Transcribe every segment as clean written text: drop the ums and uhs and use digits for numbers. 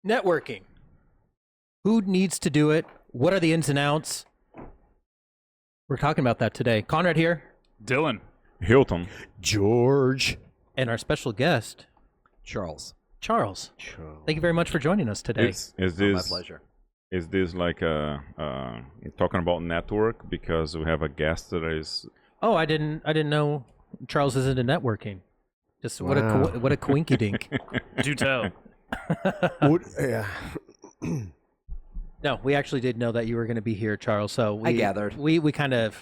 Networking. Who needs to do it? What are the ins and outs? We're talking about that today. Conrad here. Dylan. Hilton. George. And our special guest, Charles. Charles. Thank you very much for joining us today. Is this My pleasure. Is this like talking about network because we have a guest that is? Oh, I didn't know Charles is into networking. Just what a coinky dink. Do tell. Yeah. No, we actually did know that you were going to be here, Charles. So I gathered. We kind of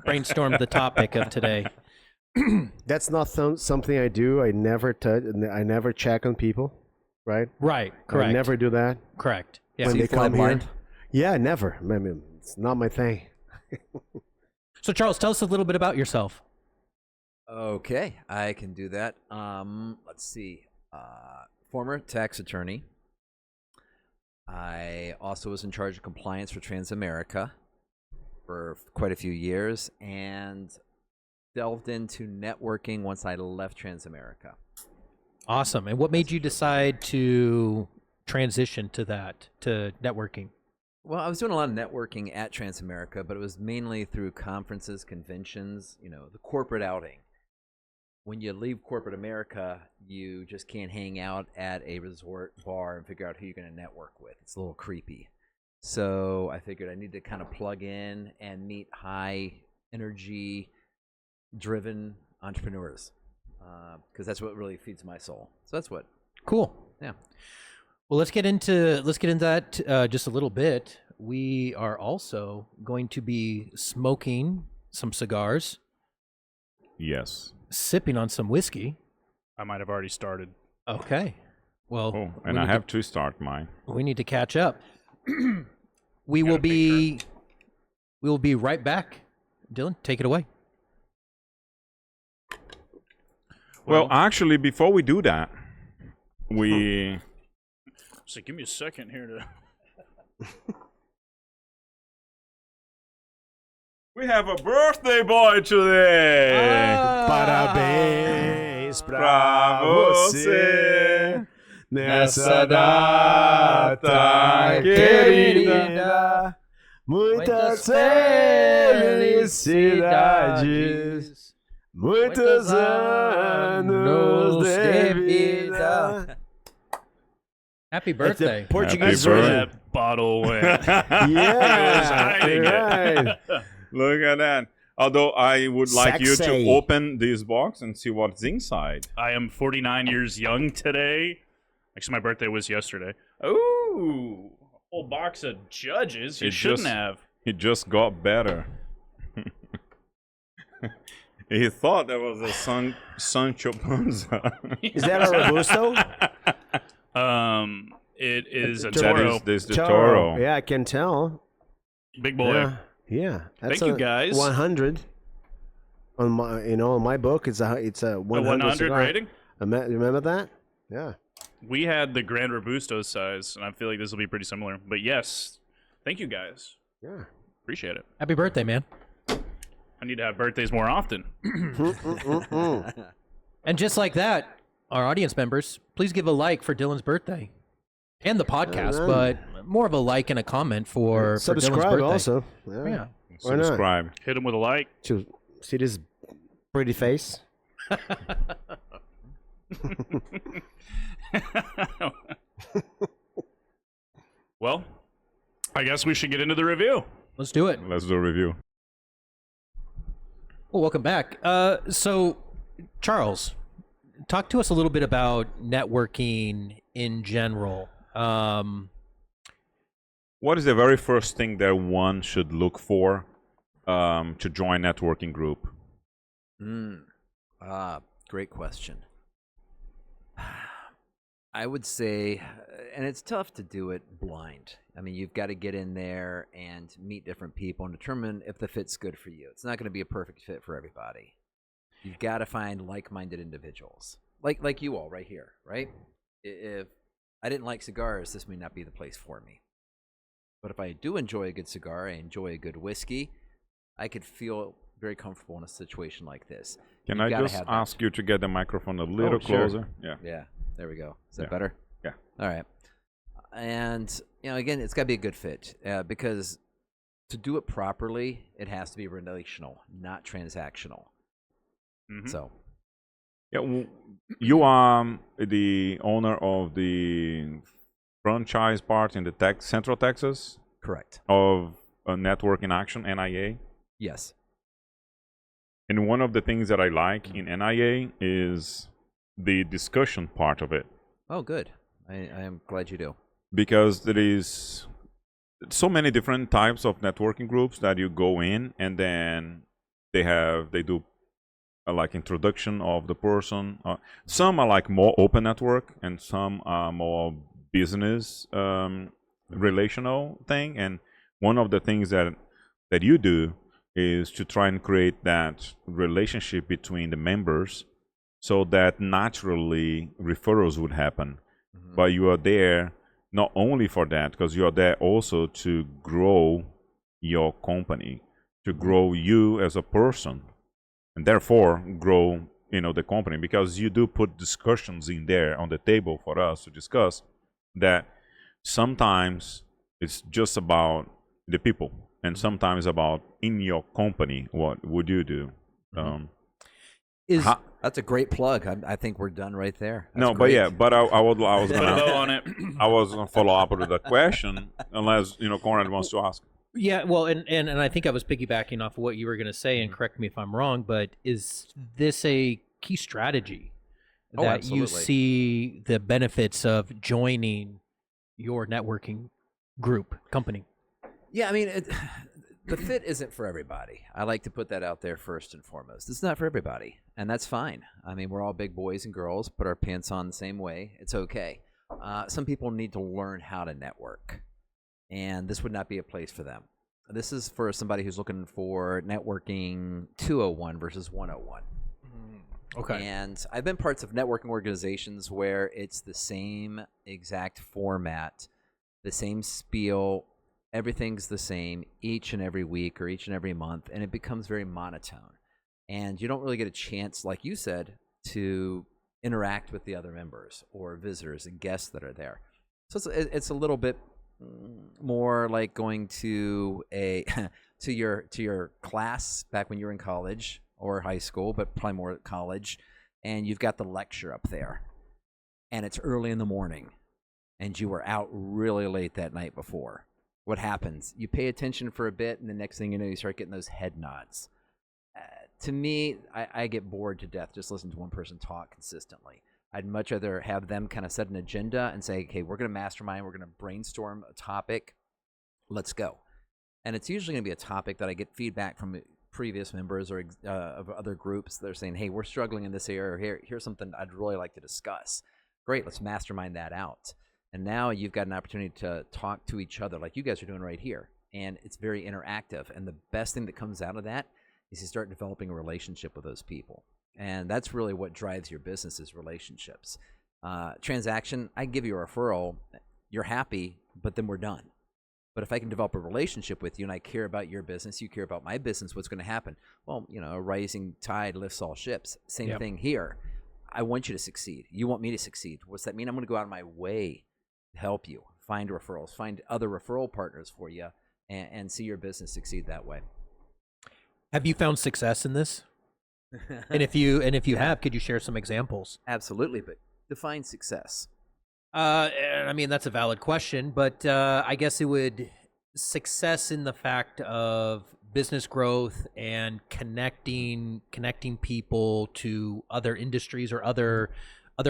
brainstormed the topic of today. That's not something I do. I never touch. I never check on people, right? Right. Correct. I never do that. Correct. Yeah. When So you they fly come here. blind? Yeah, never. I mean, it's not my thing. So Charles, tell us a little bit about yourself. Okay, I can do that. Let's see. Former tax attorney. I also was in charge of compliance for Transamerica for quite a few years and delved into networking once I left Transamerica. Awesome. And what made you decide to transition to networking? Well, I was doing a lot of networking at Transamerica, but it was mainly through conferences, conventions, the corporate outing. When you leave corporate America, you just can't hang out at a resort bar and figure out who you're going to network with. It's a little creepy. So I figured I need to kind of plug in and meet high energy driven entrepreneurs because that's what really feeds my soul. So that's what. Cool. Yeah. Well, let's get into that just a little bit. We are also going to be smoking some cigars, Yes. sipping on some whiskey. I might have already started. Okay. Well, Oh, and I have to start mine. we need to catch up. We will be right back. Dylan, take it away. Well, actually, before we do that, we So give me a second here to. we have a birthday boy today. Parabéns Pra você nessa data querida. Muitas felicidades. Muitos anos de vida. Happy birthday. Portuguese Happy version. That bottle went. Yeah. hiding it. Right. Look at that. Although I would like you to Sexy. open this box and see what's inside. I am 49 years young today. Actually, my birthday was yesterday. Ooh, a whole box of judges. You shouldn't have. It just got better. He thought that was a Sancho Panza. Is that a Robusto? It is a That Toro. This the Toro. Yeah, I can tell. Big boy. Yeah. Yeah. That's Thank you, guys. 100. On my, in my book, it's a 100. A 100 cigar. rating. Remember that? Yeah. We had the Grand Robusto size, and I feel like this will be pretty similar. But yes, thank you guys. Yeah. Appreciate it. Happy birthday, man. I need to have birthdays more often. And just like that, our audience members, please give a like for Dylan's birthday and the podcast, but more of a like and a comment for Dylan's Subscribe birthday. also. Yeah. Why not? Subscribe. Hit him with a like. To see this pretty face. Well, I guess we should get into the review. Let's do it. Let's do a review. Well, welcome back. So, Charles, talk to us a little bit about networking in general. What is the very first thing that one should look for to join a networking group? Great question. I would say, and it's tough to do it blind. I mean, you've got to get in there and meet different people and determine if the fit's good for you. It's not going to be a perfect fit for everybody. You've got to find like-minded individuals, like you all right here, right? If I didn't like cigars, this may not be the place for me. But if I do enjoy a good cigar, I enjoy a good whiskey, I could feel very comfortable in a situation like this. Can You've I gotta just have that. ask you to get the microphone a little sure. closer? Yeah. Yeah, there we go. Is that Yeah. better? Yeah. All right. And again, it's got to be a good fit because to do it properly, it has to be relational, not transactional. So, yeah, you are the owner of the franchise part in the Central Texas correct. of Network in Action (NIA). Yes. And one of the things that I like in NIA is the discussion part of it. Oh, good. I am glad you do. Because there is so many different types of networking groups that you go in, and then they do like introduction of the person. Some are like more open network, and some are more business relational thing. And one of the things that you do is to try and create that relationship between the members, so that naturally referrals would happen. But you are there not only for that, because you are there also to grow your company, to grow you as a person, and therefore grow the company, because you do put discussions in there on the table for us to discuss that sometimes it's just about the people, and sometimes about in your company what would you do. That's a great plug. I think we're done right there. That's no, great. but I was Put a bow on it. I was gonna follow up with that question, unless Conrad wants to ask. Yeah, well, and I think I was piggybacking off of what you were going to say, and correct me if I'm wrong, but is this a key strategy that you absolutely. see the benefits of joining your networking group company? Yeah, I mean, the fit isn't for everybody. I like to put that out there first and foremost. It's not for everybody, and that's fine. I mean, we're all big boys and girls, put our pants on the same way. It's okay. Some people need to learn how to network, and this would not be a place for them. This is for somebody who's looking for networking 201 versus 101. Okay. And I've been parts of networking organizations where it's the same exact format, the same spiel, everything's the same each and every week or each and every month, and it becomes very monotone. And you don't really get a chance, like you said, to interact with the other members or visitors and guests that are there. So it's a little bit more like going to a to your class back when you were in college or high school, but probably more at college, and you've got the lecture up there, and it's early in the morning, and you were out really late that night before. What happens? You pay attention for a bit, and the next thing you know, you start getting those head nods. To me, I get bored to death just listening to one person talk consistently. I'd much rather have them kind of set an agenda and say, okay, we're going to mastermind, we're going to brainstorm a topic, let's go. And it's usually going to be a topic that I get feedback from previous members or of other groups. They're saying, hey, we're struggling in this area, or here's something I'd really like to discuss. Great, let's mastermind that out. And now you've got an opportunity to talk to each other like you guys are doing right here. And it's very interactive. And the best thing that comes out of that is you start developing a relationship with those people. And that's really what drives your business is relationships. Transaction, I give you a referral, you're happy, but then we're done. But if I can develop a relationship with you and I care about your business, you care about my business, what's going to happen? Well, a rising tide lifts all ships. Same thing here. I want you to succeed. You want me to succeed. What's that mean? I'm going to go out of my way to help you, find referrals, find other referral partners for you, and see your business succeed that way. Have you found success in this? And if you have, could you share some examples? Absolutely, but define success. I mean, that's a valid question, but I guess it would success in the fact of business growth and connecting people to other industries or other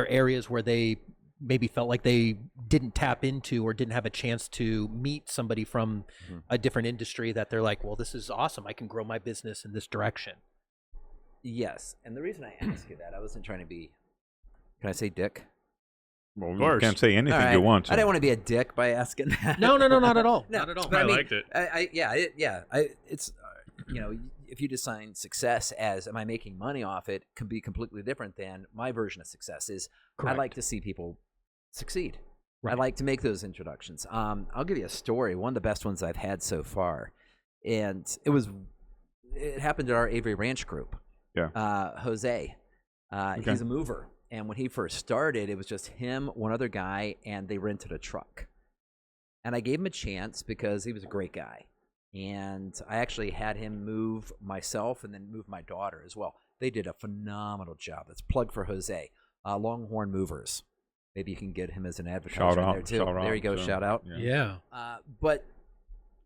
areas where they maybe felt like they didn't tap into or didn't have a chance to meet somebody from a different industry that they're like, well, this is awesome. I can grow my business in this direction. Yes, and the reason I ask you that, I wasn't trying to be, can I say dick? Well, you can't say anything you want to. I didn't want to be a dick by asking that. No, not at all. No, Not at all. I liked it. It's if you define success as am I making money off it, can be completely different than my version of success is. Correct. I like to see people succeed. Right. I like to make those introductions. I'll give you a story. One of the best ones I've had so far, and it happened at our Avery Ranch group. Yeah. Jose, Okay. he's a mover. And when he first started, it was just him, one other guy, and they rented a truck. And I gave him a chance because he was a great guy. And I actually had him move myself and then move my daughter as well. They did a phenomenal job. That's plug for Jose. Longhorn Movers. Maybe you can get him as an advertiser in there too. There you go, shout out. Yeah. But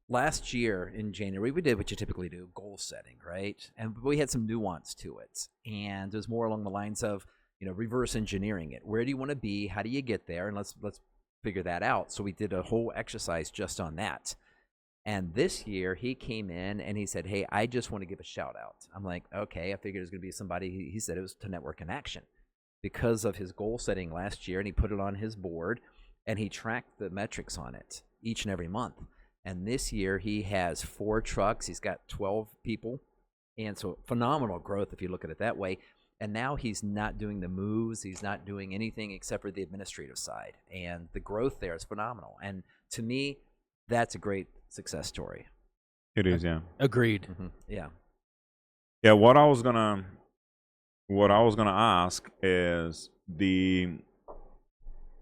last year in January, we did what you typically do, goal setting, right? And we had some nuance to it. And it was more along the lines of, reverse engineering it. Where do you want to be? How do you get there? And let's figure that out. So we did a whole exercise just on that. And this year he came in and he said, hey, I just want to give a shout out. I'm like, okay, I figured it was going to be somebody. He said it was to Network in Action because of his goal setting last year. And he put it on his board and he tracked the metrics on it each and every month. And this year he has 4 trucks. He's got 12 people. And so phenomenal growth if you look at it that way. And now he's not doing the moves. He's not doing anything except for the administrative side. And the growth there is phenomenal. And to me, that's a great success story. It is, yeah. Agreed. Mm-hmm. Yeah. Yeah, what I was gonna ask is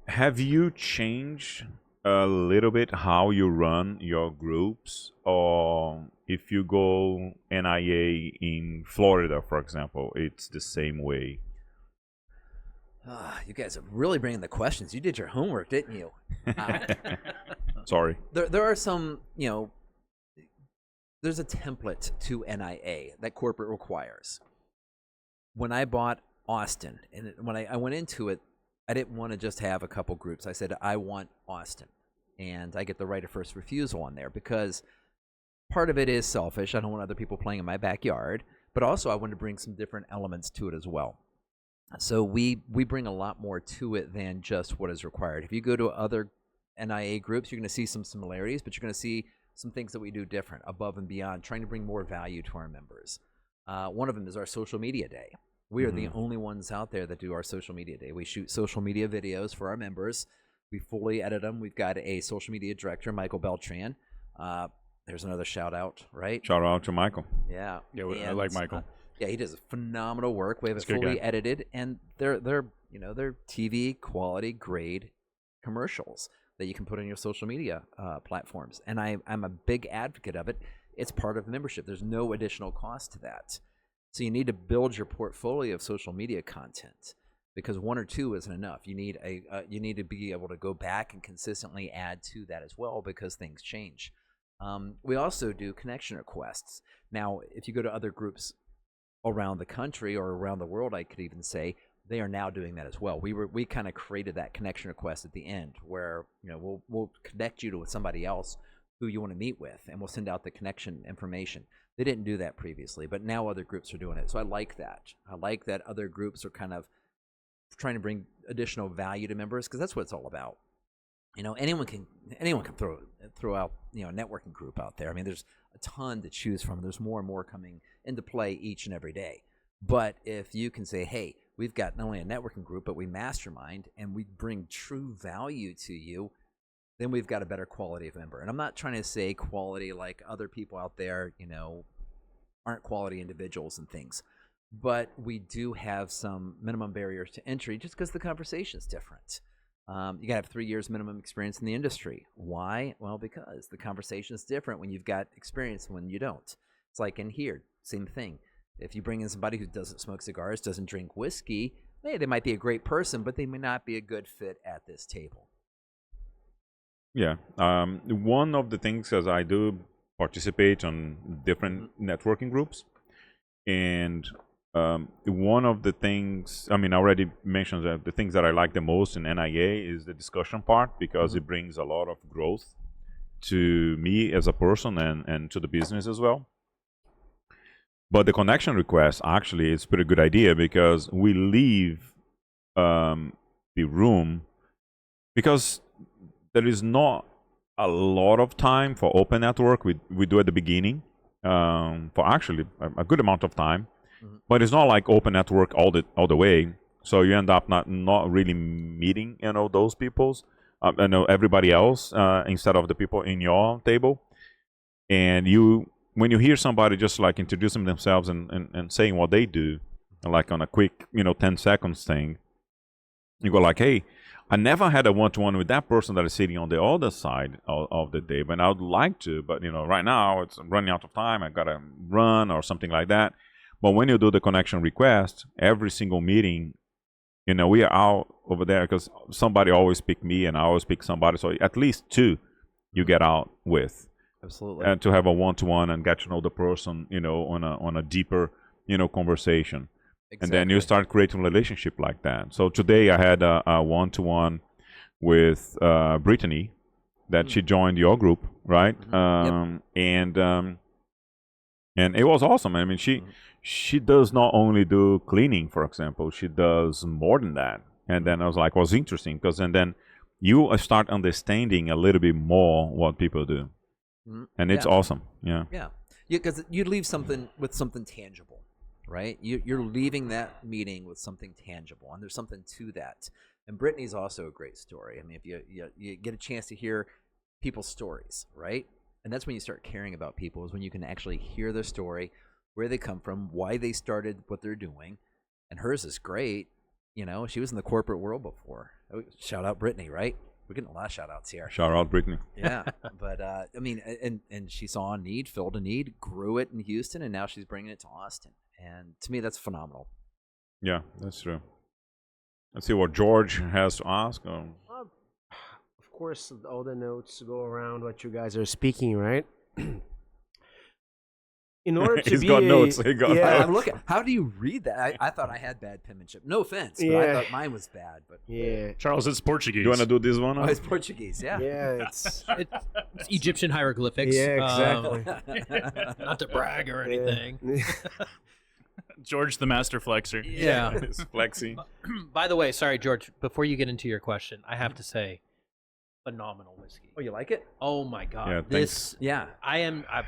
have you changed a little bit how you run your groups, or if you go NIA in Florida, for example, it's the same way? You guys are really bringing the questions. You did your homework, didn't you? Sorry. There are some, there's a template to NIA that corporate requires. When I bought Austin, and when I went into it, I didn't want to just have a couple groups. I said, I want Austin. And I get the right of first refusal on there because part of it is selfish. I don't want other people playing in my backyard. But also I want to bring some different elements to it as well. So we bring a lot more to it than just what is required. If you go to other NIA groups, you're going to see some similarities, but you're going to see some things that we do different, above and beyond, trying to bring more value to our members. One of them is our social media day. We are the only ones out there that do our social media day. We shoot social media videos for our members. We fully edit them. We've got a social media director, Michael Beltran. There's another shout out, right? Shout out to Michael. Yeah. Yeah, I like Michael. Yeah, he does phenomenal work. We have it He's a good fully guy. edited, and they're TV quality grade commercials that you can put on your social media platforms. And I'm a big advocate of it. It's part of membership. There's no additional cost to that. So you need to build your portfolio of social media content because 1 or 2 isn't enough. You need you need to be able to go back and consistently add to that as well because things change. We also do connection requests. Now, if you go to other groups around the country or around the world, I could even say they are now doing that as well. We kind of created that connection request at the end where we'll connect you to somebody else who you want to meet with, and we'll send out the connection information. They didn't do that previously, but now other groups are doing it. So I like that. I like that other groups are kind of trying to bring additional value to members because that's what it's all about. Anyone can throw out a networking group out there. I mean, there's a ton to choose from. There's more and more coming into play each and every day. But if you can say, hey, we've got not only a networking group, but we mastermind and we bring true value to you, then we've got a better quality of member. And I'm not trying to say quality like other people out there, aren't quality individuals and things. But we do have some minimum barriers to entry just because the conversation is different. You got to have 3 years minimum experience in the industry. Why? Well, because the conversation is different when you've got experience and when you don't. It's like in here, same thing. If you bring in somebody who doesn't smoke cigars, doesn't drink whiskey, hey, they might be a great person, but they may not be a good fit at this table. Yeah. One of the things as I do participate on different networking groups, and one of the things, I already mentioned that the things that I like the most in NIA is the discussion part because it brings a lot of growth to me as a person and to the business as well. But the connection request actually is a pretty good idea because we leave the room because there is not a lot of time for open network. We do at the beginning for actually a good amount of time. But it's not like open network all the way. So you end up not really meeting those peoples, everybody else instead of the people in your table. And when you hear somebody just like introducing themselves and saying what they do, like on a quick 10 seconds thing, you go like, hey, I never had a one-to-one with that person that is sitting on the other side of the day, but I would like to. But right now I'm running out of time. I gotta run or something like that. But when you do the connection request, every single meeting, we are out over there because somebody always pick me and I always pick somebody. So at least two you get out with. Absolutely. And to have a one-to-one and get to know the person, on a deeper, conversation. Exactly. And then you start creating a relationship like that. So today I had a one-to-one with Brittany that she joined your group, right? Mm-hmm. And it was awesome. I mean, she does not only do cleaning, for example, she does more than that. And then I was like, was interesting and then you start understanding a little bit more what people do. Mm-hmm. And it's awesome. Yeah. Yeah. Because you leave something with something tangible. Right, you're leaving that meeting with something tangible, and there's something to that. And Brittany's also a great story. I mean, if you get a chance to hear people's stories, right, and that's when you start caring about people, is when you can actually hear their story, where they come from, why they started what they're doing. And hers is great. She was in the corporate world before. Shout out Brittany, right? We're getting a lot of shout outs here. Shout out Brittany. Yeah, but I mean, and she saw a need, filled a need, grew it in Houston, and now she's bringing it to Austin. And to me, that's phenomenal. Yeah, that's true. Let's see what George has to ask. Of course, all the notes go around what you guys are speaking, right? In order to He's be got notes. He got yeah, notes. I'm looking. How do you read that? I thought I had bad penmanship. No offense, but I Yeah. thought mine was bad. But yeah, Charles, it's Portuguese. You want to do this one? oh, it's Portuguese. Yeah. yeah, it's It's Egyptian hieroglyphics. yeah, exactly. Not to brag or anything. Yeah. George, the master flexer. Yeah. It's flexi. By the way, sorry, George. Before you get into your question, I have to say, phenomenal whiskey. Oh, you like it? Oh my God, Yeah, this Yeah. I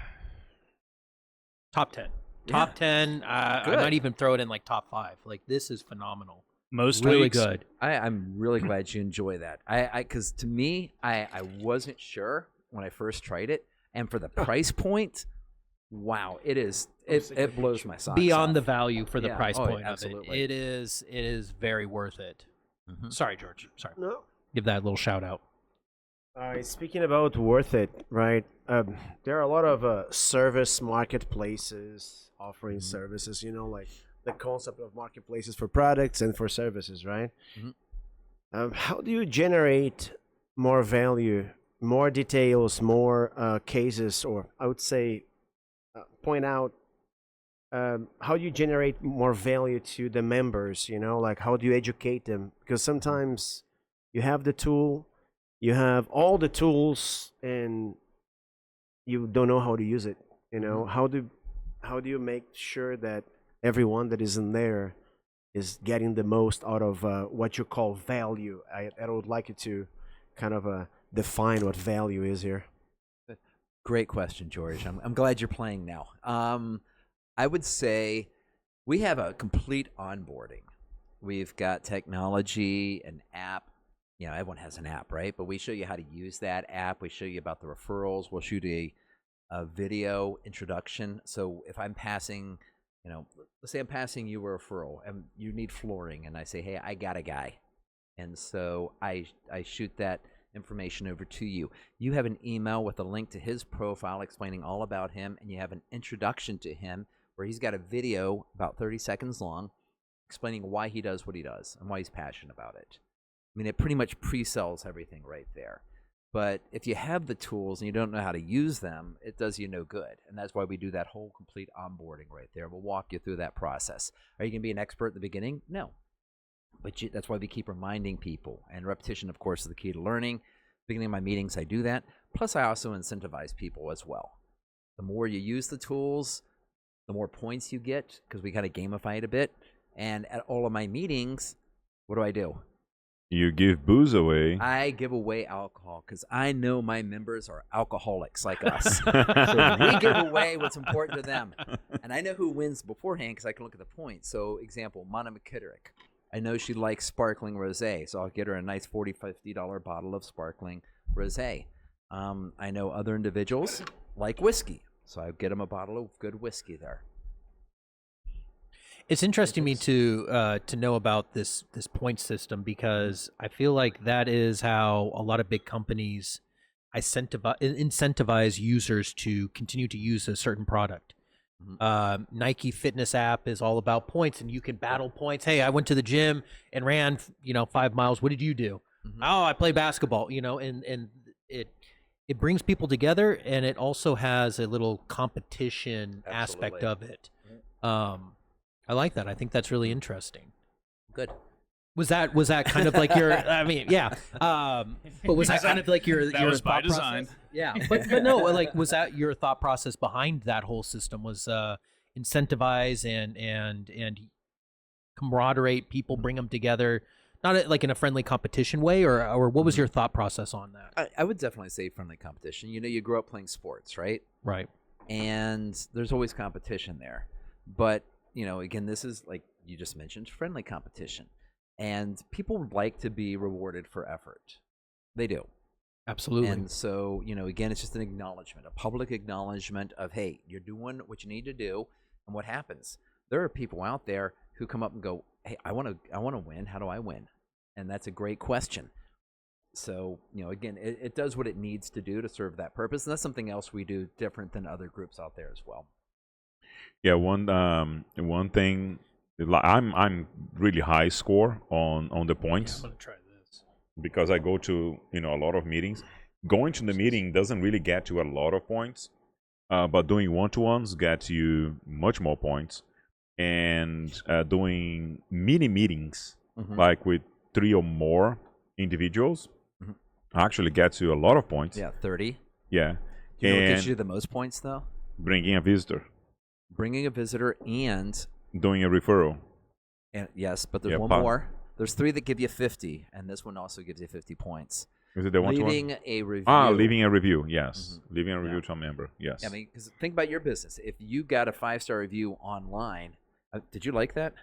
top 10. Top 10. I Good. might even throw it in like top 5. Like this is phenomenal. Most Really weeks, good. I'm really glad you enjoy that. Because to me, I wasn't sure when I first tried it, and for the price point, wow, it is. It blows my socks Beyond off. the value for the Yeah. price Oh, point absolutely. of it. It is very worth it. Mhm. Sorry, George. Sorry. No. Give that a little shout out. Speaking about worth it, right? There are a lot of service marketplaces offering services. Like the concept of marketplaces for products and for services, right? Mhm. How do you generate more value, more details, more cases, or I would say, point out how do you generate more value to the members? Like how do you educate them? Because sometimes you have the tool. You have all the tools and you don't know how to use it. How do you make sure that everyone that is in there is getting the most out of what you call value? I would like you to kind of define what value is here. Great question, George. I'm glad you're playing now. I would say we have a complete onboarding. We've got technology, an app. Everyone has an app, right? But we show you how to use that app. We show you about the referrals. We'll shoot a video introduction. So if I'm passing, let's say I'm passing you a referral and you need flooring, and I say, hey, I got a guy. And so I shoot that information over to you. You have an email with a link to his profile explaining all about him, and you have an introduction to him where he's got a video about 30 seconds long explaining why he does what he does and why he's passionate about it. I mean, it pretty much pre-sells everything right there. But if you have the tools and you don't know how to use them, it does you no good. And that's why we do that whole complete onboarding right there. We'll walk you through that process. Are you going to be an expert at the beginning? No. But that's why we keep reminding people. And repetition, of course, is the key to learning. Beginning of my meetings, I do that. Plus, I also incentivize people as well. The more you use the tools, the more points you get, because we kind of gamify it a bit. And at all of my meetings, what do? You give booze away. I give away alcohol because I know my members are alcoholics like us. So we give away what's important to them. And I know who wins beforehand because I can look at the points. So, example, Mana McKitterick. I know she likes sparkling rosé, so I'll get her a nice $40, $50 bottle of sparkling rosé. I know other individuals like whiskey, so I get them a bottle of good whiskey there. It's interesting me to know about this point system because I feel like that is how a lot of big companies incentivize users to continue to use a certain product. Nike Fitness app is all about points, and you can battle points. Hey, I went to the gym and ran 5 miles. What did you do? Oh, I play basketball. And it brings people together, and it also has a little competition aspect of it. I like that. I think that's really interesting. Good. Was that kind of like your? I mean, yeah. But was that kind of like your? That your was by thought design. process? Yeah, but no, like was that your thought process behind that whole system? Was incentivize and camaraderie people, bring them together, not like in a friendly competition way, or what was your thought process on that? I would definitely say friendly competition. You grow up playing sports, right? Right. And there's always competition there. But, again, this is, like you just mentioned, friendly competition. And people like to be rewarded for effort. They do. Absolutely. And so, again, it's just an acknowledgement, a public acknowledgement of, hey, you're doing what you need to do. And what happens? There are people out there who come up and go, hey, I want to win. How do I win? And that's a great question. So, again, it does what it needs to do to serve that purpose. And that's something else we do different than other groups out there as well. Yeah, one thing, I'm really high score on the points. I'm gonna try this because I go to a lot of meetings. Going to the meeting doesn't really get you a lot of points, but doing one-to-ones gets you much more points. And doing mini meetings, like with 3 or more individuals, actually gets you a lot of points. Yeah, 30. Yeah. Do you know what gives you the most points, though? Bringing a visitor. Bringing a visitor and Doing a referral. And yes, but there's one more. There's 3 that give you 50, and this one also gives you 50 points. Is it the one? Leaving a review. Leaving a review. Yes, leaving a review to a member. Yes. I mean, because think about your business. If you got a 5-star review online, did you like that?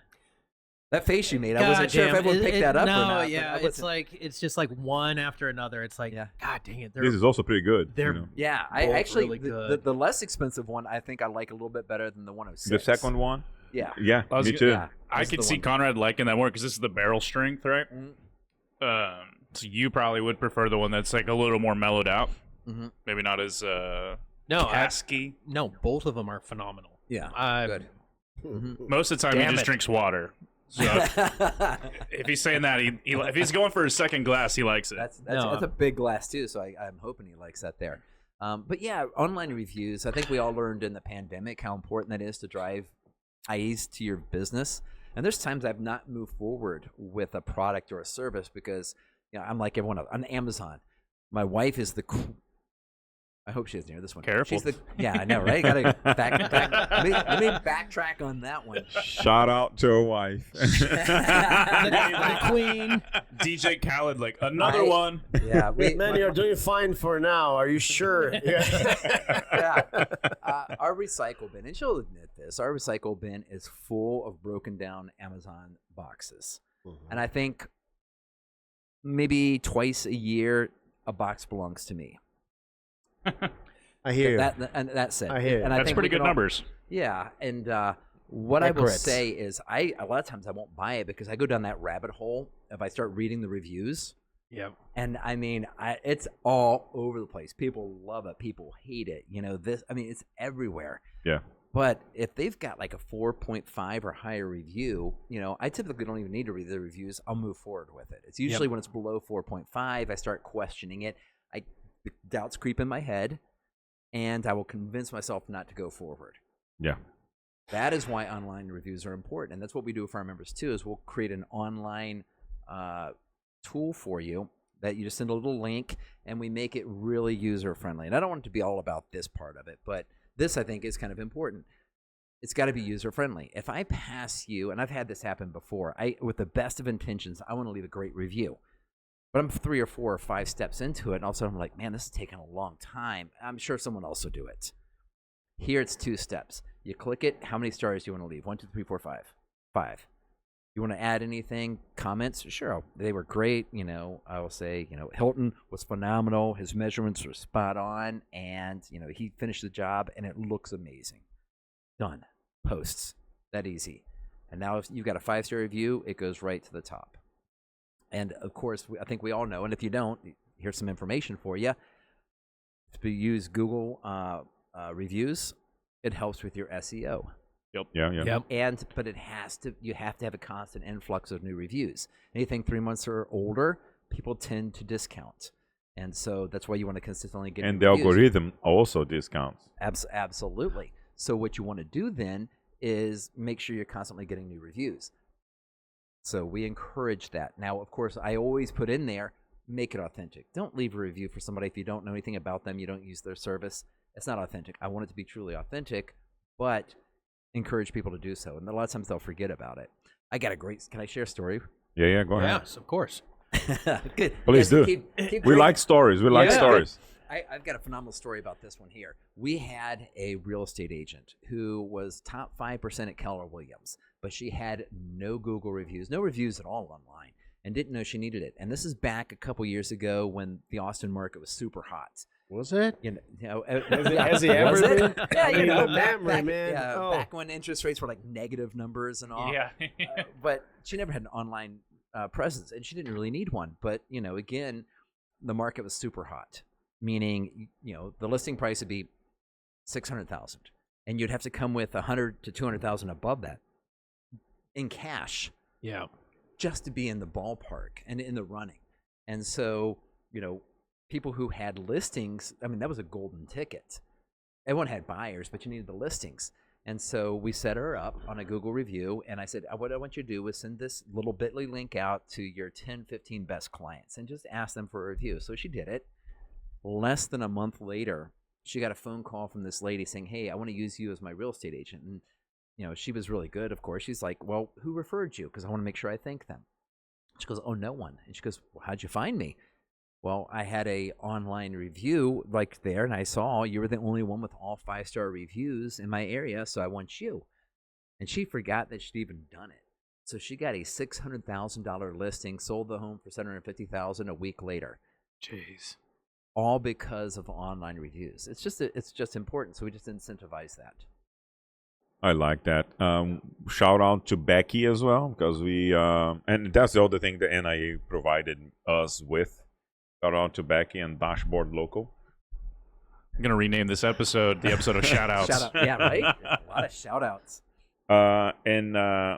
That face you made, I wasn't sure if everyone picked that up or not. Yeah, it's just like one after another. It's like, God dang it. This is also pretty good. Yeah, I actually, really good. the less expensive one, I think I like a little bit better than the 106. The second one? Yeah. Yeah, me too. Yeah, I could see Conrad liking that more because this is the barrel strength, right? So you probably would prefer the one that's like a little more mellowed out. Maybe not as casky. No, both of them are phenomenal. Yeah, good. Most of the time, Damn he just it. drinks water. So if he's saying that, if he's going for his second glass, he likes it. That's a big glass too, so I'm hoping he likes that there. But yeah, online reviews. I think we all learned in the pandemic how important that is to drive eyes to your business. And there's times I've not moved forward with a product or a service because I'm like everyone else. On Amazon, my wife is the. I hope she doesn't hear this one. Careful. She's yeah, I know, right? Gotta back. Let me backtrack on that one. Shout out to a wife. The queen. DJ Khaled, like another one. Yeah, Man, you're doing fine for now. Are you sure? Yeah. Our recycle bin, and she'll admit this, our recycle bin is full of broken down Amazon boxes. And I think maybe twice a year a box belongs to me. I hear you. That's it. I hear you. And I That's think pretty we good can all- numbers. Yeah, and what I will Accurate. say is a lot of times I won't buy it because I go down that rabbit hole if I start reading the reviews. Yep. And I mean, it's all over the place. People love it. People hate it. It's everywhere. Yeah. But if they've got like a 4.5 or higher review, I typically don't even need to read the reviews. I'll move forward with it. It's usually when it's below 4.5, I start questioning it. The doubts creep in my head, and I will convince myself not to go forward. Yeah. That is why online reviews are important, and that's what we do for our members too. Is we'll create an online tool for you that you just send a little link, and we make it really user friendly. And I don't want it to be all about this part of it, but this I think is kind of important. It's got to be user friendly. If I pass you, and I've had this happen before, with the best of intentions, I want to leave a great review. But I'm 3 or 4 or 5 steps into it, and all of a sudden I'm like, man, this is taking a long time. I'm sure someone else will do it. Here it's 2 steps. You click it. How many stars do you want to leave? 1, 2, 3, 4, 5. 5. You want to add anything? Comments? Sure. They were great. I will say, Hilton was phenomenal. His measurements were spot on, and he finished the job, and it looks amazing. Done. Posts. That easy. And now if you've got a 5-star review, it goes right to the top. And of course, I think we all know, and if you don't, here's some information for you. If you use Google reviews, it helps with your SEO. Yep. But you have to have a constant influx of new reviews. Anything 3 months or older, people tend to discount. And so that's why you want to consistently get and new the reviews. algorithm also discounts. Absolutely. So what you want to do then is make sure you're constantly getting new reviews. So we encourage that. Now, of course, I always put in there, make it authentic. Don't leave a review for somebody if you don't know anything about them, you don't use their service. It's not authentic. I want it to be truly authentic, but encourage people to do so. And a lot of times they'll forget about it. Can I share a story? Yeah, go ahead. Yes, of course. Good. Please do. Keep We like stories. We like stories. I've got a phenomenal story about this one here. We had a real estate agent who was top 5% at Keller Williams, but she had no Google reviews, no reviews at all online, and didn't know she needed it. And this is back a couple years ago when the Austin market was super hot. Was it? Has he ever been? Yeah, I mean, the back, memory, man. back when interest rates were like negative numbers and all. Yeah. But she never had an online presence, and she didn't really need one. But again, the market was super hot, meaning the listing price would be $600,000, and you'd have to come with $100,000 to $200,000 above that in cash. Yeah. Just to be in the ballpark and in the running. And so, people who had listings, I mean, that was a golden ticket. Everyone had buyers, but you needed the listings. And so we set her up on a Google review, and I said, what I want you to do is send this little bit.ly link out to your 10, 15 best clients and just ask them for a review. So she did it. Less than a month later, she got a phone call from this lady saying, hey, I want to use you as my real estate agent. And she was really good, of course. She's like, well, who referred you? Because I want to make sure I thank them. She goes, oh, no one. And she goes, well, how'd you find me? Well, I had a online review like there, and I saw you were the only one with all 5-star reviews in my area, so I want you. And she forgot that she'd even done it. So she got a $600,000 listing, sold the home for $750,000 a week later. Jeez. All because of online reviews. It's just important, so we just incentivize that. I like that. Shout out to Becky as well, because and that's the other thing that NIA provided us with. Shout out to Becky and Dashboard Local. I'm going to rename this episode the episode of shout-outs. Shout out. Yeah, right? A lot of shout-outs. And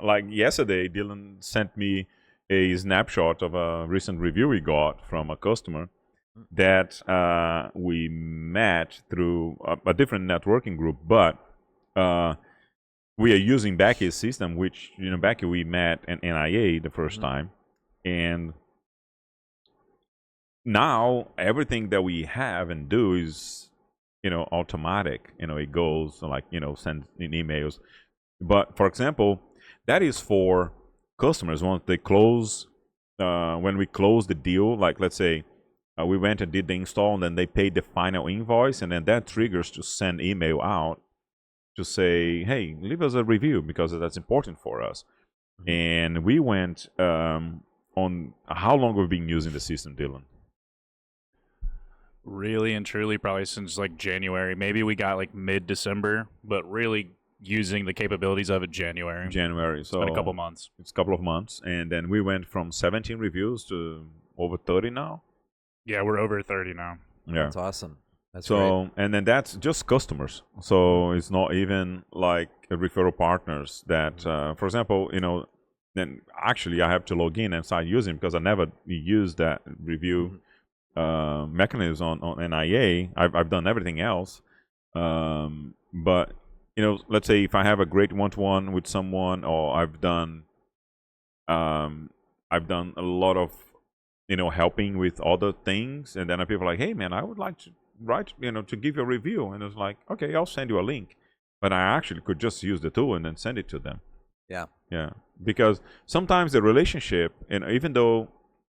like yesterday, Dylan sent me a snapshot of a recent review we got from a customer that we met through a different networking group, but we are using Becky's system, which, Becky, we met at NIA the first time. And now everything that we have and do is, automatic. It goes like, sends in emails. But for example, that is for customers once they close, when we close the deal, like let's say we went and did the install and then they paid the final invoice, and then that triggers to send email out to say, hey, leave us a review because that's important for us. And we went on how long we've been using the system, Dylan? Really and truly probably since like January. Maybe we got like mid-December, but really using the capabilities of it January. So been a couple months. It's a couple of months. And then we went from 17 reviews to over 30 now. Yeah, we're over 30 now. Yeah. That's awesome. That's so great. And then that's just customers. So it's not even like referral partners that, for example, then actually I have to log in and start using because I never used that review mechanism on NIA. I've done everything else. But, let's say if I have a great one-to-one with someone, or I've done a lot of, helping with other things, and then people are like, hey man, I would like to write, to give you a review, and it's like, okay, I'll send you a link, but I actually could just use the tool and then send it to them. Yeah, because sometimes the relationship, and even though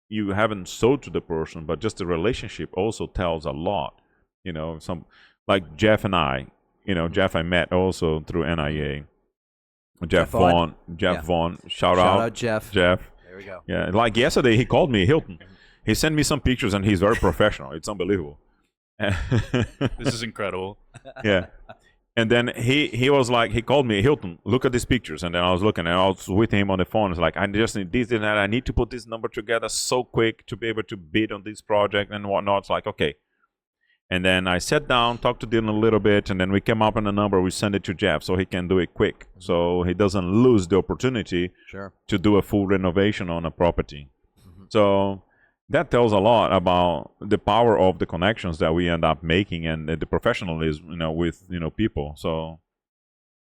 you haven't sold to the person, but just the relationship also tells a lot. Some like Jeff and I, Jeff I met also through NIA. Jeff Vaughn. Shout out Jeff. There we go. Yeah, like yesterday he called me, Hilton. He sent me some pictures and he's very professional. It's unbelievable. This is incredible. Yeah. And then he was like, he called me, Hilton, look at these pictures. And then I was looking, and I was with him on the phone. It's like, I just need this and that. I need to put this number together so quick to be able to bid on this project and whatnot. It's like, okay. And then I sat down, talked to Dylan a little bit, and then we came up with a number. We sent it to Jeff so he can do it quick, so he doesn't lose the opportunity to do a full renovation on a property. So that tells a lot about the power of the connections that we end up making and the professionalism, with people. So,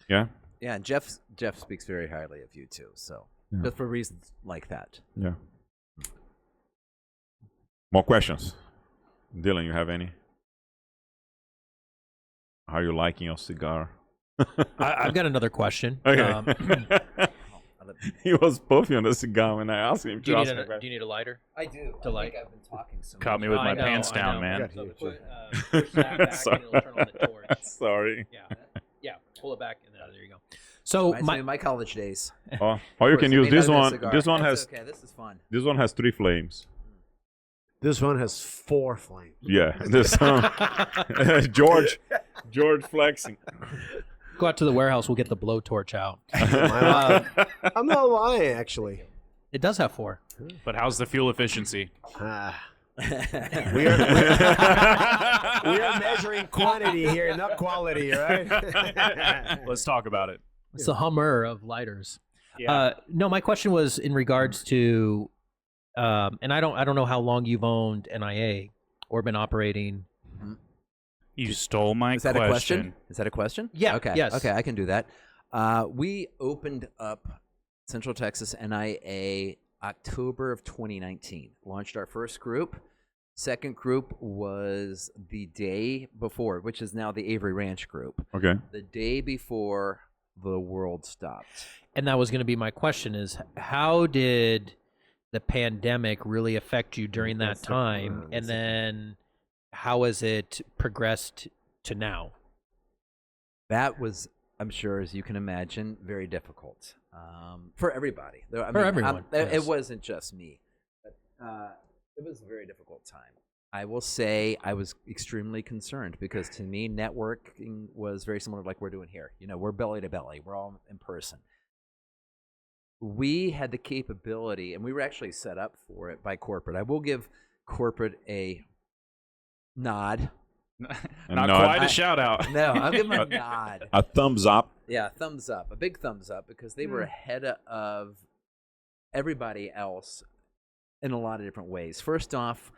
yeah. Yeah, and Jeff speaks very highly of you too. So just for reasons like that. Yeah. More questions, Dylan? You have any? How are you liking your cigar? I've got another question. Okay. He was puffing on the cigar when I asked him Do to you ask me a need question. a lighter? I do. To light. I've been talking so Caught much. me with I my know, pants I down, know. man. So push that back and it'll turn on the torch. Sorry. Yeah, pull it back and there you go. So Reminds me of my college days. Or you can use this one. This one That's has okay. This is fun. 3 flames. This one has 4 flames. Yeah. This George flexing. Go out to the warehouse. We'll get the blowtorch out. I'm not lying, actually. It does have 4. But how's the fuel efficiency? We are measuring quantity here, not quality, right? Let's talk about it. It's the Hummer of lighters. Yeah. No, my question was in regards to, and I don't know how long you've owned NIA or been operating. You stole my Is that a question? Is that a question? Yeah, Okay. yes. Okay, I can do that. We opened up Central Texas NIA October of 2019. Launched our first group. Second group was the day before, which is now the Avery Ranch group. Okay. The day before the world stopped. And that was going to be my question: is how did the pandemic really affect you during that time, and then how has it progressed to now? That was, I'm sure, as you can imagine, very difficult for everybody. Everyone, yes. It wasn't just me. But, it was a very difficult time. I will say I was extremely concerned because to me, networking was very similar to like we're doing here. We're belly to belly. We're all in person. We had the capability, and we were actually set up for it by corporate. I will give corporate a nod. Not quite a shout out. No, I'll give them a nod. A thumbs up. Yeah, thumbs up. A big thumbs up because they were ahead of everybody else in a lot of different ways. First off,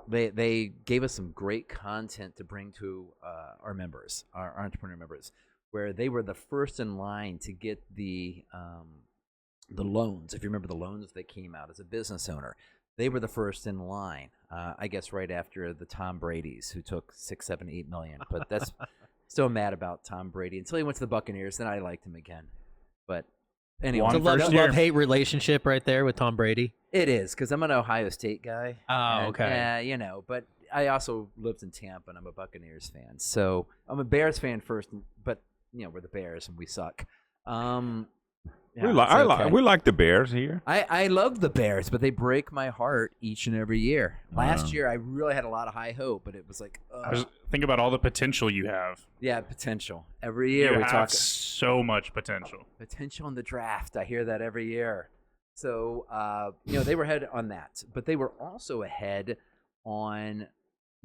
they gave us some great content to bring to our members, our entrepreneur members, where they were the first in line to get the loans. If you remember the loans that came out as a business owner, they were the first in line. I guess right after the Tom Brady's, who took 6, 7, 8 million. But that's still mad about Tom Brady until he went to the Buccaneers. Then I liked him again. But anyway, It's a First year. love-hate relationship right there with Tom Brady. it is because I'm an Ohio State guy. Oh, okay. Yeah, but I also lived in Tampa, and I'm a Buccaneers fan. So I'm a Bears fan first, but we're the Bears, and we suck. Yeah, We like the Bears here. I love the Bears, but they break my heart each and every year. Last year, I really had a lot of high hope, but it was like, Think about all the potential you have. yeah, potential. Every year You we have talk so much potential. potential in the draft. I hear that every year. So, they were ahead on that, but they were also ahead on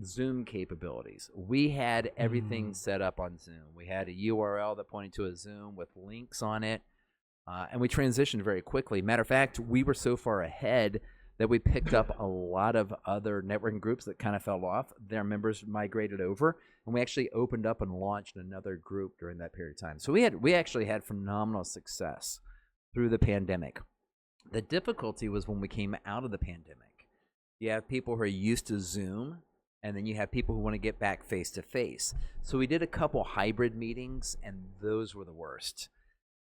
Zoom capabilities. We had everything set up on Zoom. We had a URL that pointed to a Zoom with links on it. And we transitioned very quickly. Matter of fact, we were so far ahead that we picked up a lot of other networking groups that kind of fell off. Their members migrated over, and we actually opened up and launched another group during that period of time. So we actually had phenomenal success through the pandemic. The difficulty was when we came out of the pandemic. You have people who are used to Zoom, and then you have people who want to get back face-to-face. So we did a couple hybrid meetings, and those were the worst.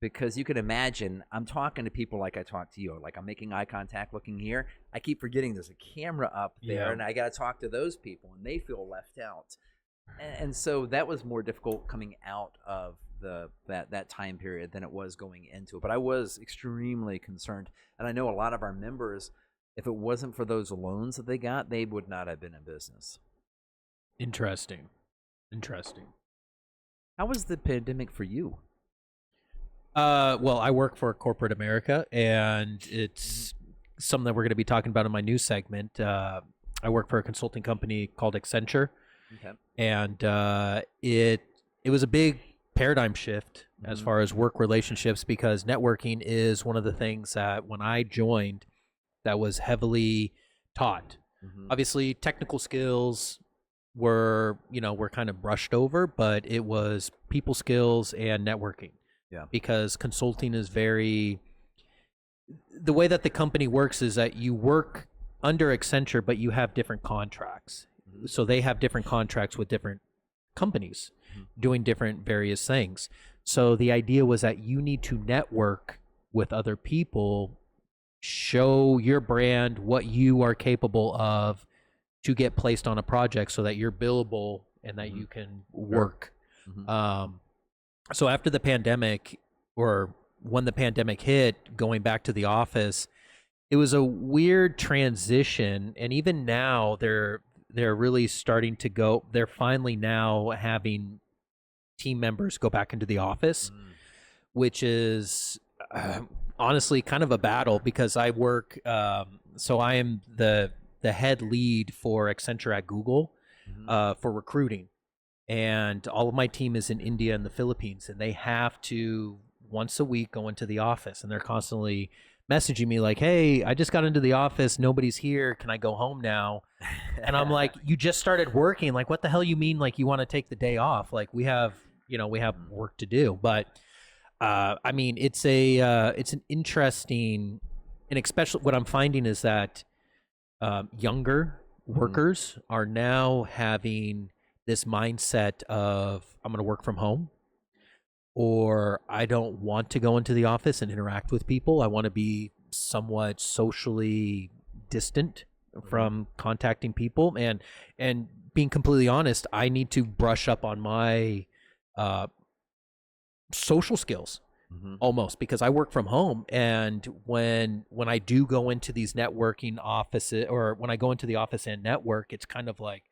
Because you can imagine, I'm talking to people like I talk to you. Like I'm making eye contact looking here. I keep forgetting there's a camera up there, and I got to talk to those people, and they feel left out. And so that was more difficult coming out of that time period than it was going into it. But I was extremely concerned. And I know a lot of our members, if it wasn't for those loans that they got, they would not have been in business. Interesting. How was the pandemic for you? Well, I work for corporate America, and it's something that we're going to be talking about in my news segment. I work for a consulting company called Accenture, Okay. and it was a big paradigm shift as far as work relationships, because networking is one of the things that when I joined that was heavily taught. Obviously, technical skills were kind of brushed over, but it was people skills and networking. Yeah. Because consulting is the way that the company works is that you work under Accenture, but you have different contracts. So they have different contracts with different companies doing different various things. So the idea was that you need to network with other people, show your brand, what you are capable of to get placed on a project so that you're billable and that you can work. So after the pandemic, or when the pandemic hit, going back to the office, it was a weird transition. And even now they're really starting to go, they're finally now having team members go back into the office, which is honestly kind of a battle, because I work, so I am the head lead for Accenture at Google for recruiting. And all of my team is in India and the Philippines, and they have to once a week go into the office, and they're constantly messaging me like, hey, I just got into the office, nobody's here, can I go home now? And I'm like, you just started working, like what the hell you mean like you want to take the day off? Like we have work to do. But I mean, it's an interesting, and especially what I'm finding is that younger workers are now having this mindset of, I'm going to work from home, or I don't want to go into the office and interact with people. I want to be somewhat socially distant from contacting people. And being completely honest, I need to brush up on my social skills almost, because I work from home. And when I do go into these networking offices, or when I go into the office and network, it's kind of like,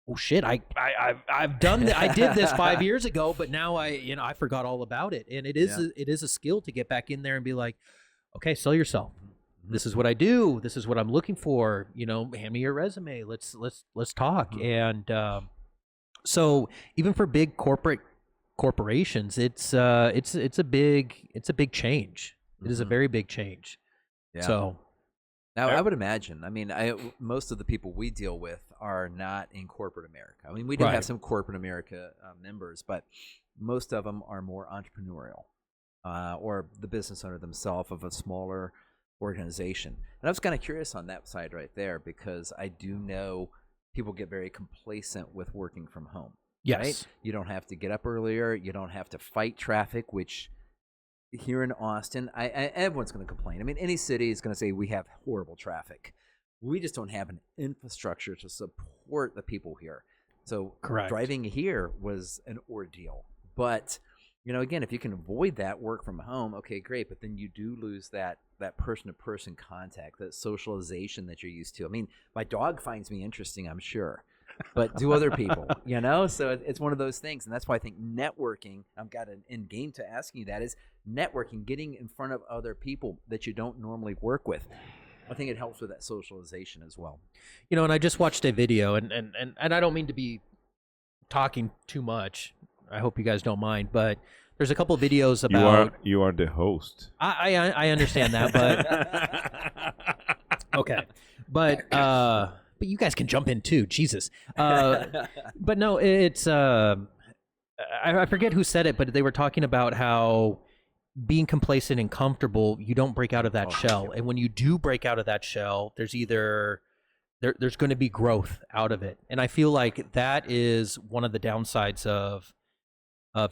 oh shit, I've done I did this 5 years ago, but now I forgot all about it. And it is a skill to get back in there and be like, okay, sell yourself. This is what I do. This is what I'm looking for. Hand me your resume. Let's talk. And so even for big corporations, it's a big change. It is a very big change. Yeah. So now I would imagine, I mean, most of the people we deal with are not in corporate America. I mean, we do have some corporate America members, but most of them are more entrepreneurial or the business owner themselves of a smaller organization. And I was kind of curious on that side right there, because I do know people get very complacent with working from home. yes, Right? You don't have to get up earlier. You don't have to fight traffic, which here in Austin, everyone's going to complain. I mean, any city is going to say we have horrible traffic. We just don't have an infrastructure to support the people here. So Correct. Driving here was an ordeal. But, again, if you can avoid that work from home, okay, great. But then you do lose that person-to-person contact, that socialization that you're used to. I mean, my dog finds me interesting, I'm sure. But do other people, So it's one of those things. And that's why I think networking, I've got an end game to asking you that, is networking, getting in front of other people that you don't normally work with. I think it helps with that socialization as well. And I just watched a video, and I don't mean to be talking too much. I hope you guys don't mind, but there's a couple of videos about... You are the host. I understand that, but... Okay. But you guys can jump in too, Jesus. But no, it's... I forget who said it, but they were talking about how being complacent and comfortable, you don't break out of that shell. And when you do break out of that shell, there's there's going to be growth out of it. And I feel like that is one of the downsides of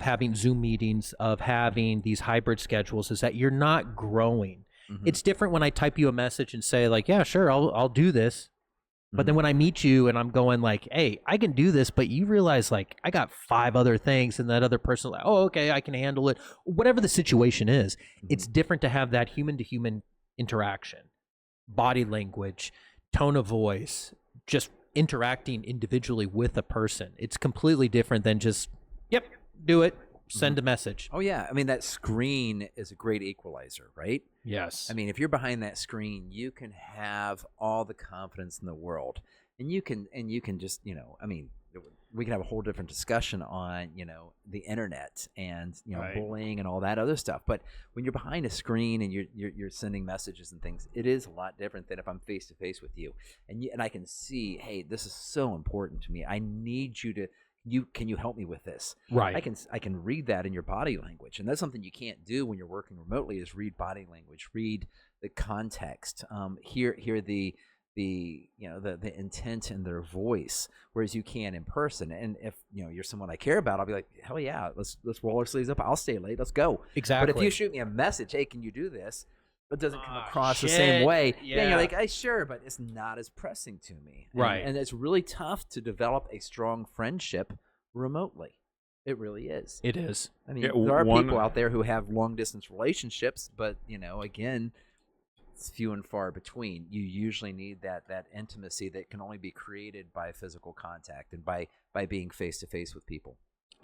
having Zoom meetings, of having these hybrid schedules, is that you're not growing. It's different when I type you a message and say like, yeah, sure, I'll do this. But then when I meet you and I'm going like, hey, I can do this, but you realize like I got 5 other things, and that other person like, oh, okay, I can handle it. Whatever the situation is, it's different to have that human to human interaction, body language, tone of voice, just interacting individually with a person. It's completely different than just, yep, do it. Send a message. Oh yeah, I mean that screen is a great equalizer, right? Yes. I mean, if you're behind that screen, you can have all the confidence in the world, and you can just, I mean, we can have a whole different discussion on, the internet and Right. bullying and all that other stuff. But when you're behind a screen and you're sending messages and things, it is a lot different than if I'm face to face with you, and I can see, hey, this is so important to me. I need you to. Can you help me with this? Right. I can read that in your body language, and that's something you can't do when you're working remotely. Is read body language, read the context, hear the intent in their voice, whereas you can in person. And if you're someone I care about, I'll be like, hell yeah, let's roll our sleeves up. I'll stay late. Let's go. Exactly. But if you shoot me a message, hey, can you do this? But doesn't come across the shit. same way. Yeah. Then you're like, hey, sure, but it's not as pressing to me. Right. And it's really tough to develop a strong friendship remotely. It really is. It is. I mean, Yeah, there are one- people out there who have long distance relationships, but again, it's few and far between. You usually need that intimacy that can only be created by physical contact and by being face to face with people.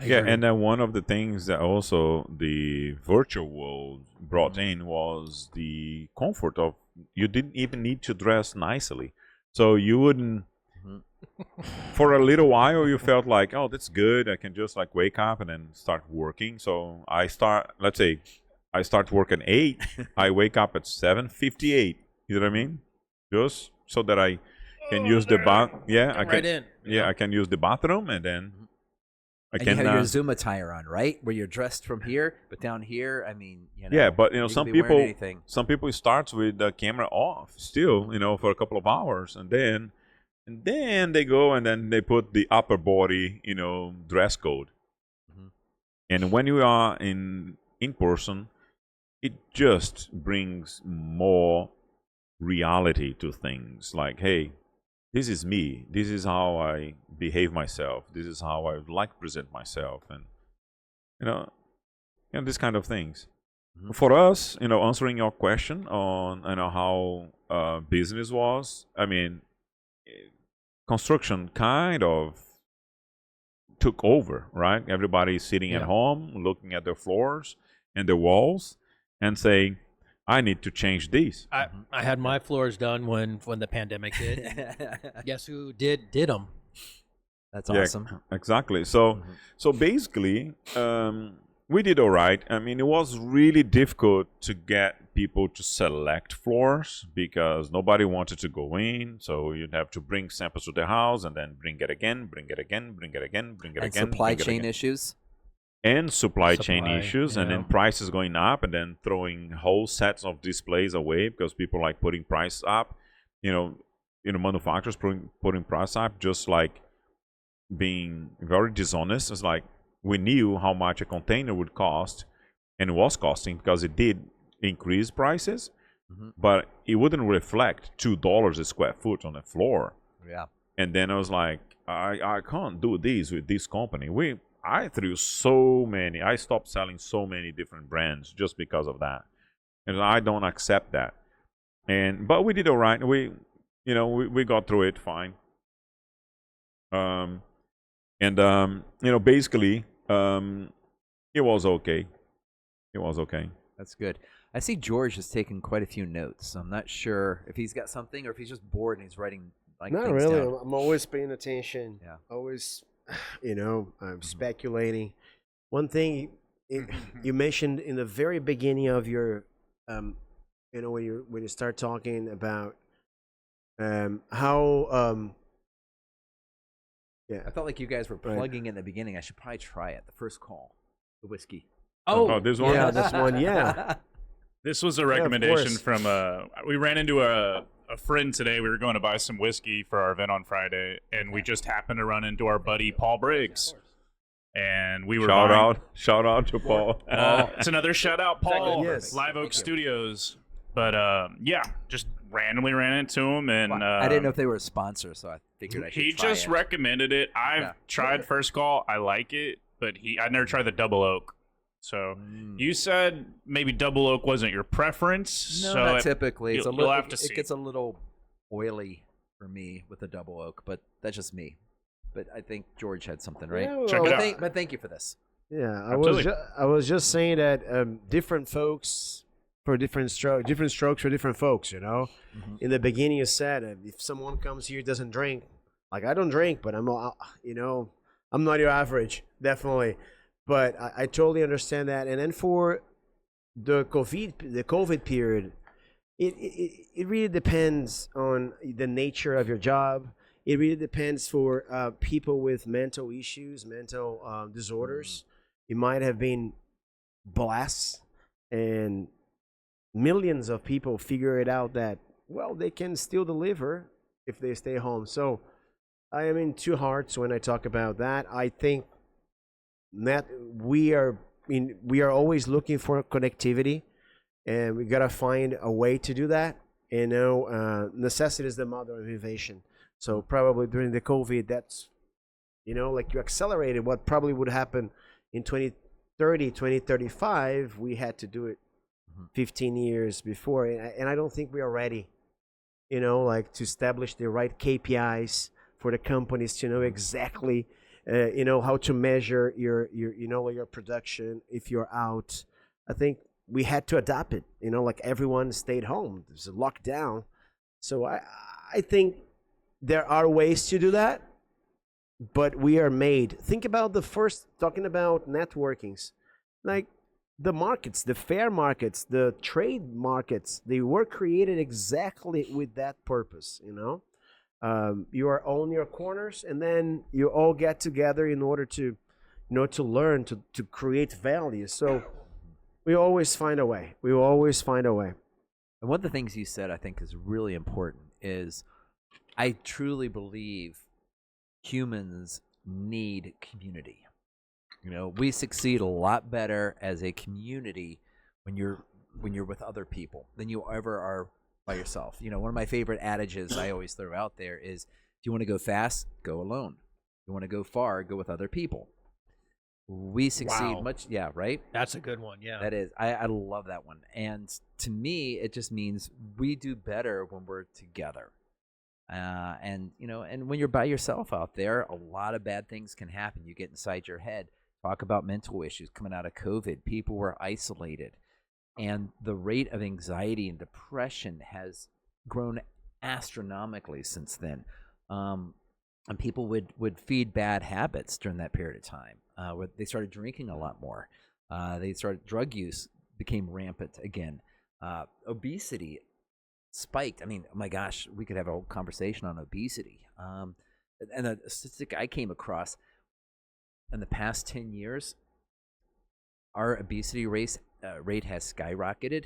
Yeah, and then one of the things that also the virtual world brought in was the comfort of you didn't even need to dress nicely. So you wouldn't, for a little while, you felt like, oh, that's good. I can just like wake up and then start working. So let's say I start work at 8, I wake up at 7:58. You know what I mean? Just so that I can use the bath. Yeah, I can. Right in. Yeah, I can use the bathroom and then I And can. you have your Zoom attire on, right? Where you're dressed from here, but down here, I mean, Yeah, but you some could be wearing people anything. starts with the camera off still, for a couple of hours, and then they go and then they put the upper body, dress code. Mhm. And when you are in person, it just brings more reality to things. Like, hey, this is me. This is how I behave myself. This is how I would like to present myself, and these kind of things. Mhm. For us, answering your question on how business was. I mean, construction kind of took over, right? Everybody's sitting at home, looking at their floors and their walls, and saying, I need to change these. I had my floors done when the pandemic hit. Guess who did them? That's Yeah, awesome. Exactly. So basically, we did all right. I mean, it was really difficult to get people to select floors because nobody wanted to go in. So you'd have to bring samples to the house and then bring it again, bring it again, bring it again, bring it And again. supply bring it chain again. issues. And supply chain Supply, issues, and then prices going up, and then throwing whole sets of displays away because people like putting price up. Manufacturers putting price up, just like being very dishonest. It's like we knew how much a container would cost, and it was costing because it did increase prices, but it wouldn't reflect $2 a square foot on the floor. Yeah. And then I was like, I can't do this with this company. I stopped selling so many different brands just because of that. And I don't accept that. But we did all right. We got through it fine. Basically, it was okay. It was okay. That's good. I see George has taken quite a few notes. So I'm not sure if he's got something or if he's just bored and he's writing Not things really. down. I'm always paying attention. Yeah. Always, I'm speculating. One thing you mentioned in the very beginning of your, when you start talking about how, I felt like you guys were plugging in the beginning. I should probably try it. The first call, the whiskey. Oh, this one? yeah, this one, yeah. This was a of recommendation course. from we ran into a friend today. We were going to buy some whiskey for our event on Friday, and we just happened to run into our buddy Paul Briggs. And we were Shout out to Paul. it's another shout out, Paul. Yes. Live Oak Studios. But just randomly ran into him, and I didn't know if they were a sponsor, so I figured I should he try just it. recommended it. I've tried First Call. I like it, but I never tried the Double Oak. So you said maybe Double Oak wasn't your preference. No, so not typically. It's a you'll little. have to see. It gets a little oily for me with the double oak, but that's just me. But I think George had something, right? Yeah, Check it out. But thank you for this. Yeah, Absolutely. I was just saying that different folks for different strokes for different folks. You know, in the beginning you said if someone comes here doesn't drink, like I don't drink, but you know, I'm not your average, definitely. But I totally understand that. And then for the COVID period, it really depends on the nature of your job. It really depends for people with mental issues, mental disorders. You might have been blessed, and millions of people figure it out that, well, they can still deliver if they stay home. So I am in two hearts when I talk about that. I think that we are always looking for connectivity, and we gotta find a way to do that. You know, necessity is the mother of innovation. So probably during the COVID, that's, you know, like you accelerated what probably would happen in 2030, 2035. We had to do it 15 years before, and I don't think we are ready, you know, like to establish the right KPIs for the companies to know exactly, you know, how to measure your you know, your production if you're out. I think we had to adapt it, you know, like everyone stayed home. There's a lockdown. So I think there are ways to do that, but we are made. Think about the first, talking about networkings, like the markets, the fair markets, the trade markets, they were created exactly with that purpose, you know. You are on your corners, and then you all get together in order to, you know, to learn, to create value. So we always find a way. We will always find a way. And one of the things you said I think is really important is I truly believe humans need community. You know, we succeed a lot better as a community when you're with other people than you ever are by yourself. You know, one of my favorite adages I always throw out there is, if you want to go fast, go alone. If you want to go far, go with other people. We succeed yeah, right? That's a good one, yeah. That is. I love that one. And to me, it just means we do better when we're together. And, you know, and when you're by yourself out there, a lot of bad things can happen. You get inside your head. Talk about mental issues coming out of COVID. People were isolated. And the rate of anxiety and depression has grown astronomically since then. And people would feed bad habits during that period of time. Where they started drinking a lot more. Drug use became rampant again. Obesity spiked. I mean, oh my gosh, we could have a whole conversation on obesity. And a statistic I came across in the past 10 years, our obesity rate has skyrocketed,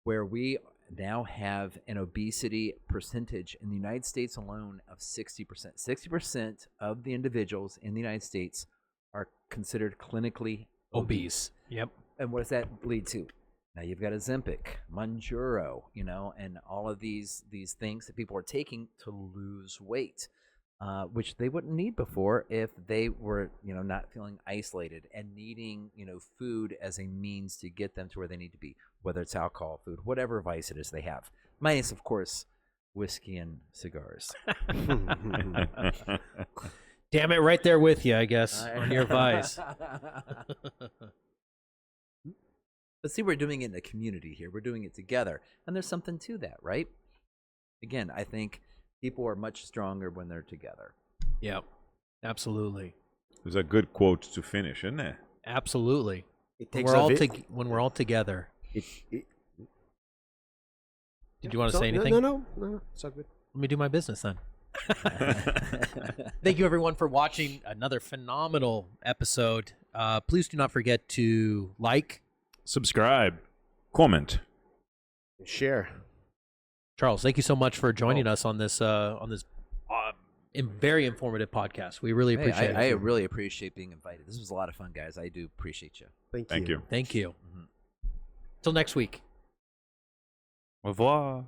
where we now have an obesity percentage in the United States alone of 60%. 60% of the individuals in the United States are considered clinically obese. Yep. And what does that lead to? Now you've got Ozempic, Mounjaro, you know, and all of these things that people are taking to lose weight, which they wouldn't need before if they were, you know, not feeling isolated and needing, you know, food as a means to get them to where they need to be, whether it's alcohol, food, whatever vice it is they have. Minus, of course, whiskey and cigars. Damn it, right there with you, I guess, on your vice. But see, we're doing it in a community here. We're doing it together. And there's something to that, right? Again, I think people are much stronger when they're together. Yep, absolutely. It's a good quote to finish, isn't it? Absolutely. It When takes when we're all together. it, Did you want to say anything? No, it's all good. Let me do my business then. Thank you, everyone, for watching another phenomenal episode. Please do not forget to like, Subscribe. Comment. Share. Charles, thank you so much for joining us on this very informative podcast. We really appreciate it. I really appreciate being invited. This was a lot of fun, guys. I do appreciate you. Thank you. Thank you. Till next week. Au revoir.